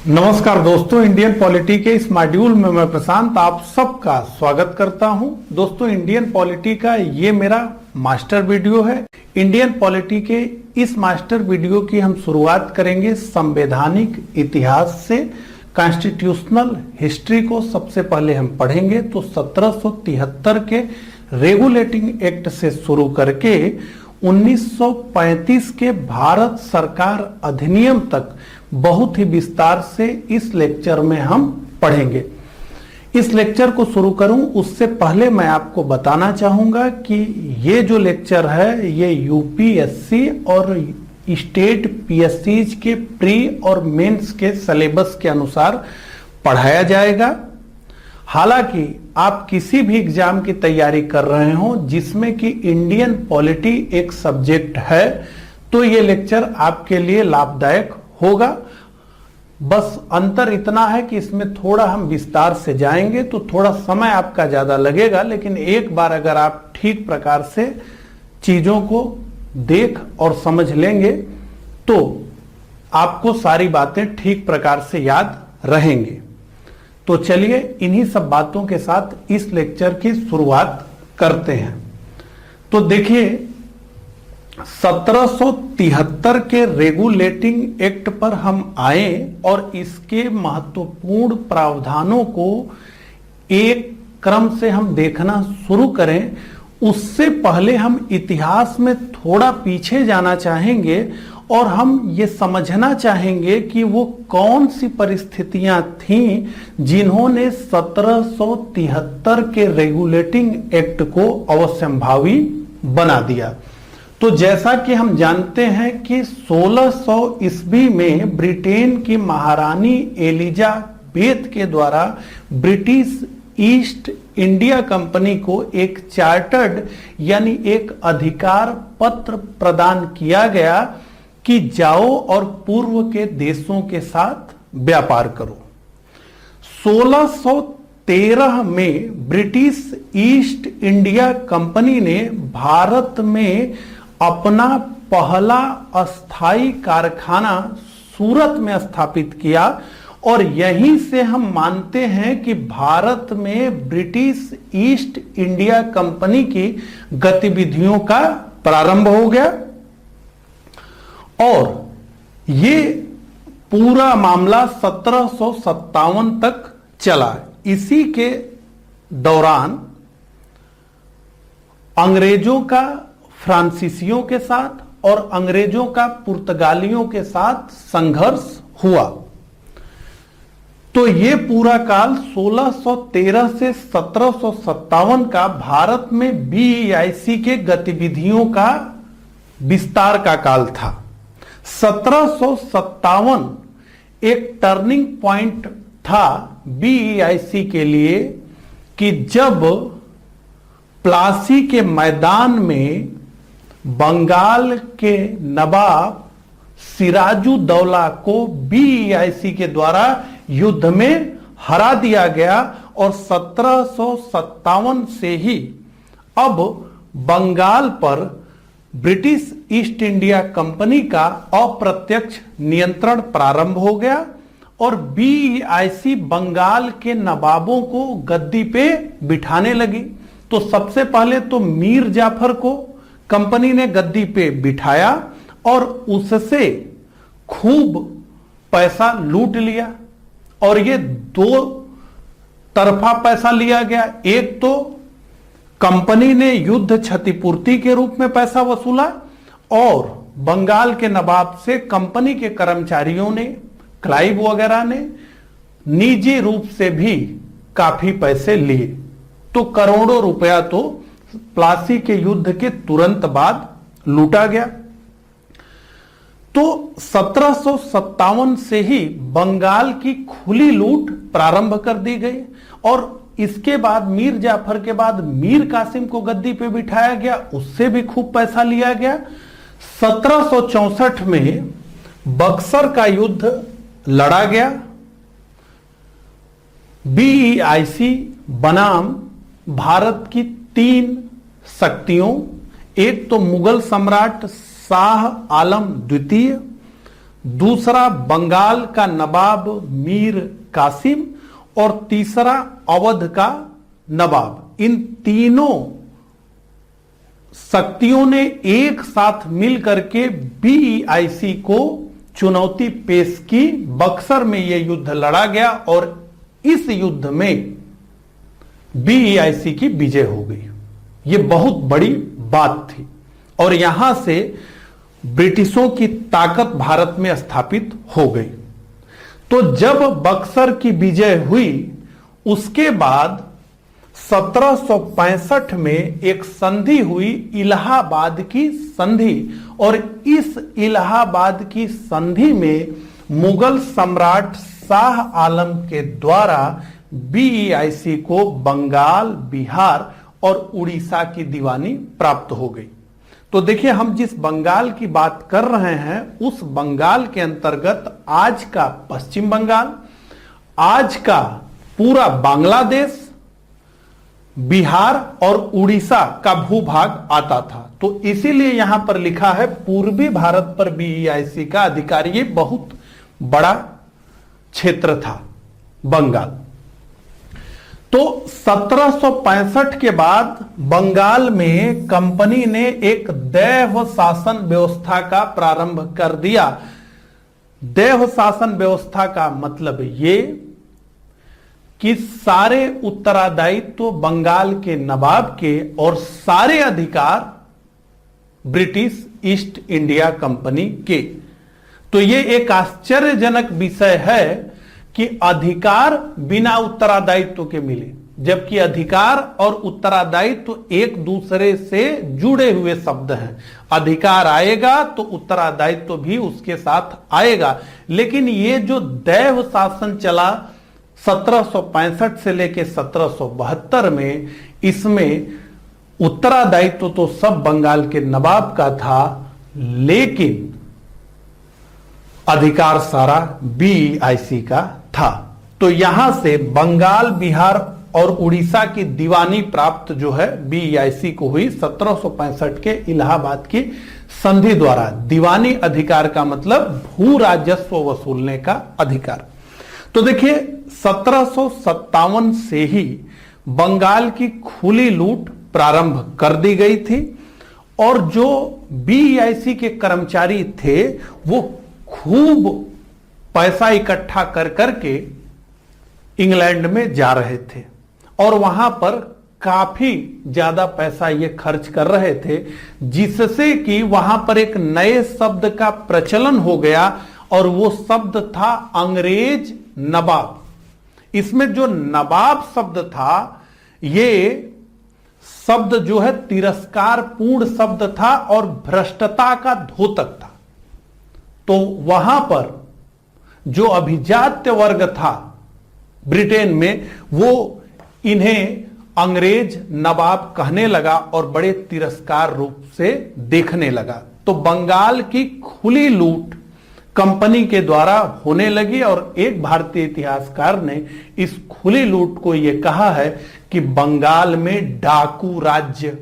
नमस्कार दोस्तों, Indian polity के इस मॉड्यूल में मैं प्रशांत आप सबका स्वागत करता हूं। दोस्तों, इंडियन पॉलिटी का ये मेरा मास्टर वीडियो है। इंडियन पॉलिटी के इस मास्टर वीडियो की हम शुरुआत करेंगे संवैधानिक इतिहास से। कॉन्स्टिट्यूशनल हिस्ट्री को सबसे पहले हम पढ़ेंगे तो 1773 के रेगुलेटिंग एक्ट से शुरू करके 1935 के भारत सरकार अधिनियम तक बहुत ही विस्तार से इस लेक्चर में हम पढ़ेंगे। इस लेक्चर को शुरू करूं उससे पहले मैं आपको बताना चाहूंगा कि ये जो लेक्चर है ये यूपीएससी और स्टेट पीएससीज के प्री और मेंस के सिलेबस के अनुसार पढ़ाया जाएगा। हालांकि आप किसी भी एग्जाम की तैयारी कर रहे हो जिसमें कि इंडियन पॉलिटी एक सब्जेक्ट है तो ये लेक्चर आपके लिए लाभदायक होगा। बस अंतर इतना है कि इसमें थोड़ा हम विस्तार से जाएंगे तो थोड़ा समय आपका ज्यादा लगेगा, लेकिन एक बार अगर आप ठीक प्रकार से चीजों को देख और समझ लेंगे तो आपको सारी बातें ठीक प्रकार से याद रहेंगे। तो चलिए इन्हीं सब बातों के साथ इस लेक्चर की शुरुआत करते हैं। तो देखिए 1773 के रेगुलेटिंग एक्ट पर हम आए और इसके महत्वपूर्ण प्रावधानों को एक क्रम से हम देखना शुरू करें। उससे पहले हम इतिहास में थोड़ा पीछे जाना चाहेंगे और हम ये समझना चाहेंगे कि वो कौन सी परिस्थितियां थीं जिन्होंने 1773 के रेगुलेटिंग एक्ट को अवश्यंभावी बना दिया। तो जैसा कि हम जानते हैं कि 1600 ईस्वी में ब्रिटेन की महारानी एलिजाबेथ के द्वारा ब्रिटिश ईस्ट इंडिया कंपनी को एक चार्टर्ड यानी एक अधिकार पत्र प्रदान किया गया कि जाओ और पूर्व के देशों के साथ व्यापार करो। 1613 में ब्रिटिश ईस्ट इंडिया कंपनी ने भारत में अपना पहला अस्थाई कारखाना सूरत में स्थापित किया और यहीं से हम मानते हैं कि भारत में ब्रिटिश ईस्ट इंडिया कंपनी की गतिविधियों का प्रारंभ हो गया। और ये पूरा मामला 1757 तक चला। इसी के दौरान अंग्रेजों का फ्रांसीसियों के साथ और अंग्रेजों का पुर्तगालियों के साथ संघर्ष हुआ। तो ये पूरा काल 1613 से 1757 का भारत में बीईआईसी के गतिविधियों का विस्तार का काल था। 1757 एक टर्निंग पॉइंट था बीईआईसी के लिए कि जब प्लासी के मैदान में बंगाल के नवाब सिराजुद्दौला को बीईआईसी के द्वारा युद्ध में हरा दिया गया और 1757 से ही अब बंगाल पर ब्रिटिश ईस्ट इंडिया कंपनी का अप्रत्यक्ष नियंत्रण प्रारंभ हो गया और बीईआईसी बंगाल के नवाबों को गद्दी पे बिठाने लगी। तो सबसे पहले तो मीर जाफर को कंपनी ने गद्दी पे बिठाया और उससे खूब पैसा लूट लिया। और ये दो तरफा पैसा लिया गया। एक तो कंपनी ने युद्ध क्षतिपूर्ति के रूप में पैसा वसूला और बंगाल के नवाब से कंपनी के कर्मचारियों ने, क्लाइव वगैरह ने निजी रूप से भी काफी पैसे लिए। तो करोड़ों रुपया तो प्लासी के युद्ध के तुरंत बाद लूटा गया। तो 1757 से ही बंगाल की खुली लूट प्रारंभ कर दी गई और इसके बाद मीर जाफर के बाद मीर कासिम को गद्दी पे बिठाया गया, उससे भी खूब पैसा लिया गया। 1764 में बक्सर का युद्ध लड़ा गया। बीईआईसी बनाम भारत की 3 शक्तियों, एक तो मुगल सम्राट शाह आलम द्वितीय, दूसरा बंगाल का नवाब मीर कासिम और तीसरा अवध का नवाब। इन तीनों शक्तियों ने एक साथ मिलकर के बीईआईसी को चुनौती पेश की। बक्सर में यह युद्ध लड़ा गया और इस युद्ध में बीईआईसी की विजय हो गई। यह बहुत बड़ी बात थी और यहां से ब्रिटिशों की ताकत भारत में स्थापित हो गई। तो जब बक्सर की विजय हुई उसके बाद 1765 में एक संधि हुई, इलाहाबाद की संधि, और इस इलाहाबाद की संधि में मुगल सम्राट शाह आलम के द्वारा बीईआईसी को बंगाल, बिहार और उड़ीसा की दीवानी प्राप्त हो गई। तो देखिए, हम जिस बंगाल की बात कर रहे हैं उस बंगाल के अंतर्गत आज का पश्चिम बंगाल, आज का पूरा बांग्लादेश, बिहार और उड़ीसा का भूभाग आता था। तो इसीलिए यहां पर लिखा है पूर्वी भारत पर बीईआईसी का अधिकार। ये बहुत बड़ा क्षेत्र था बंगाल। तो 1765 के बाद बंगाल में कंपनी ने एक दैव शासन व्यवस्था का प्रारंभ कर दिया। दैव शासन व्यवस्था का मतलब ये कि सारे उत्तरादायित्व बंगाल के नवाब के और सारे अधिकार ब्रिटिश ईस्ट इंडिया कंपनी के। तो ये एक आश्चर्यजनक विषय है कि अधिकार बिना उत्तरादायित्व के मिले, जबकि अधिकार और उत्तरादायित्व एक दूसरे से जुड़े हुए शब्द हैं। अधिकार आएगा तो उत्तरादायित्व भी उसके साथ आएगा। लेकिन ये जो दैव शासन चला 1765 से लेकर 1772 में, इसमें उत्तरादायित्व तो सब बंगाल के नवाब का था, लेकिन अधिकार सारा बीईआईसी का था। तो यहां से बंगाल, बिहार और उड़ीसा की दीवानी प्राप्त जो है बीईआईसी को हुई 1765 के इलाहाबाद की संधि द्वारा। दीवानी अधिकार का मतलब भू राजस्व वसूलने का अधिकार। तो देखिए, 1757 से ही बंगाल की खुली लूट प्रारंभ कर दी गई थी और जो बीईआईसी के कर्मचारी थे वो खूब पैसा इकट्ठा कर करके इंग्लैंड में जा रहे थे और वहां पर काफी ज्यादा पैसा ये खर्च कर रहे थे, जिससे कि वहां पर एक नए शब्द का प्रचलन हो गया और वो शब्द था अंग्रेज नवाब। इसमें जो नवाब शब्द था, ये शब्द जो है तिरस्कार पूर्ण शब्द था और भ्रष्टता का द्योतक था। तो वहां पर जो अभिजात्य वर्ग था ब्रिटेन में, वो इन्हें अंग्रेज नवाब कहने लगा और बड़े तिरस्कार रूप से देखने लगा। तो बंगाल की खुली लूट कंपनी के द्वारा होने लगी और एक भारतीय इतिहासकार ने इस खुली लूट को यह कहा है कि बंगाल में डाकू राज्य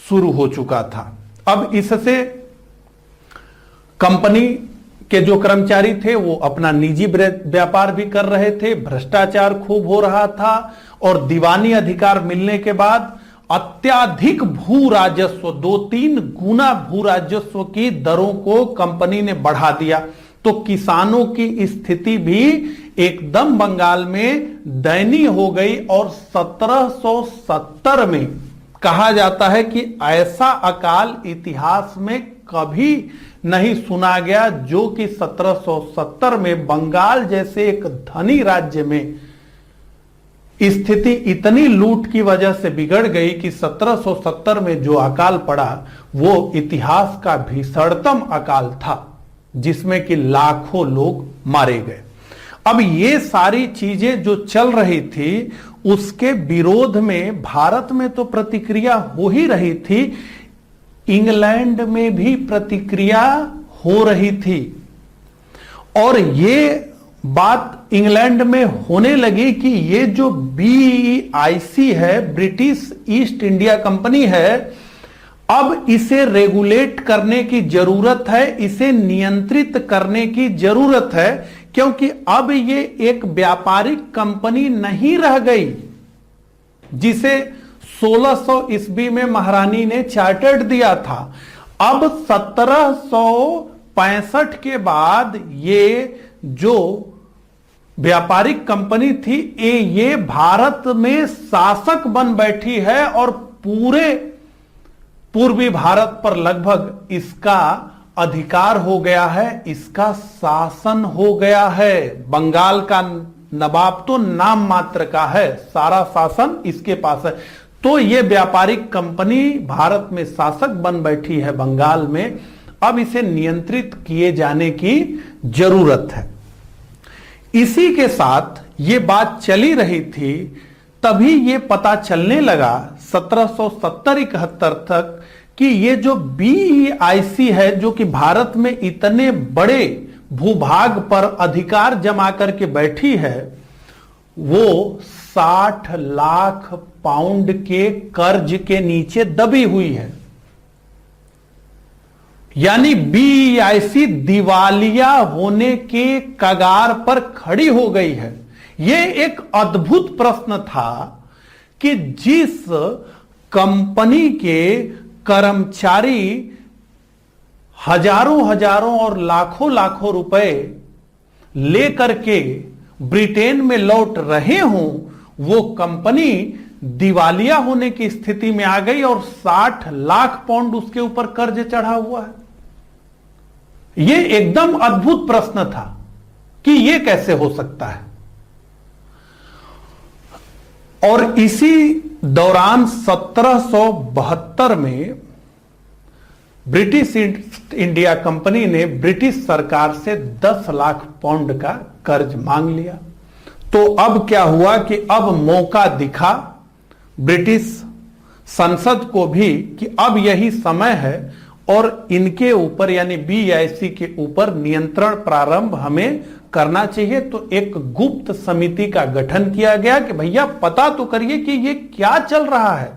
शुरू हो चुका था। अब इससे कंपनी के जो कर्मचारी थे वो अपना निजी व्यापार भी कर रहे थे, भ्रष्टाचार खूब हो रहा था और दीवानी अधिकार मिलने के बाद अत्याधिक भू राजस्व, 2-3 गुना भू राजस्व की दरों को कंपनी ने बढ़ा दिया। तो किसानों की स्थिति भी एकदम बंगाल में दयनीय हो गई और 1770 में कहा जाता है कि ऐसा अकाल इतिहास में कभी नहीं सुना गया, जो कि 1770 में बंगाल जैसे एक धनी राज्य में स्थिति इतनी लूट की वजह से बिगड़ गई कि 1770 में जो अकाल पड़ा वो इतिहास का भीषणतम अकाल था, जिसमें कि लाखों लोग मारे गए। अब ये सारी चीजें जो चल रही थी उसके विरोध में भारत में तो प्रतिक्रिया हो ही रही थी, इंग्लैंड में भी प्रतिक्रिया हो रही थी और ये बात इंग्लैंड में होने लगी कि ये जो बीईआईसी है, ब्रिटिश ईस्ट इंडिया कंपनी है, अब इसे रेगुलेट करने की जरूरत है, इसे नियंत्रित करने की जरूरत है, क्योंकि अब ये एक व्यापारिक कंपनी नहीं रह गई जिसे 1600 ईस्वी में महारानी ने चार्टर्ड दिया था। अब 1765 के बाद ये जो व्यापारिक कंपनी थी ये भारत में शासक बन बैठी है और पूरे पूर्वी भारत पर लगभग इसका अधिकार हो गया है, इसका शासन हो गया है। बंगाल का नवाब तो नाम मात्र का है, सारा शासन इसके पास है। तो ये व्यापारिक कंपनी भारत में शासक बन बैठी है बंगाल में। अब इसे नियंत्रित किए जाने की जरूरत है। इसी के साथ ये बात चली रही थी, तभी ये पता चलने लगा 1770-71 तक कि ये जो BEIC है, जो कि भारत में इतने बड़े भूभाग पर अधिकार जमा करके बैठी है, वो 60 लाख पाउंड के कर्ज के नीचे दबी हुई है। यानी BEIC दिवालिया होने के कगार पर खड़ी हो गई है। यह एक अद्भुत प्रश्न था कि जिस कंपनी के कर्मचारी हजारों हजारों और लाखों लाखों रुपए लेकर के ब्रिटेन में लौट रहे हों, वो कंपनी दिवालिया होने की स्थिति में आ गई और 60 लाख पाउंड उसके ऊपर कर्ज चढ़ा हुआ है। यह एकदम अद्भुत प्रश्न था कि यह कैसे हो सकता है। और इसी दौरान 1772 में ब्रिटिश इंडिया कंपनी ने ब्रिटिश सरकार से 10 लाख पाउंड का कर्ज मांग लिया। तो अब क्या हुआ कि अब मौका दिखा ब्रिटिश संसद को भी कि अब यही समय है और इनके ऊपर यानी BEIC के ऊपर नियंत्रण प्रारंभ हमें करना चाहिए। तो एक गुप्त समिति का गठन किया गया कि भैया पता तो करिए कि ये क्या चल रहा है।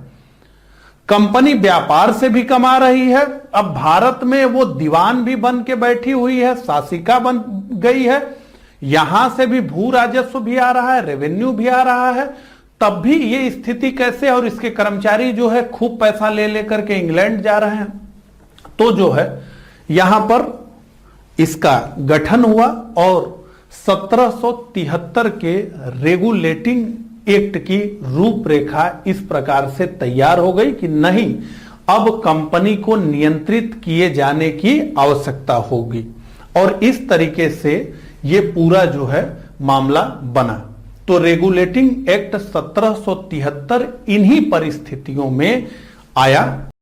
कंपनी व्यापार से भी कमा रही है, अब भारत में वो दीवान भी बन के बैठी हुई है, शासिका बन गई है, यहां से भी भू राजस्व भी आ रहा है, रेवेन्यू भी आ रहा है, तब भी ये स्थिति कैसे। और इसके कर्मचारी जो है खूब पैसा ले लेकर के इंग्लैंड जा रहे हैं। तो जो है यहां पर इसका गठन हुआ और 1773 के रेगुलेटिंग एक्ट की रूपरेखा इस प्रकार से तैयार हो गई कि नहीं, अब कंपनी को नियंत्रित किए जाने की आवश्यकता होगी। और इस तरीके से यह पूरा जो है मामला बना। तो रेगुलेटिंग एक्ट 1773 इन्हीं परिस्थितियों में आया।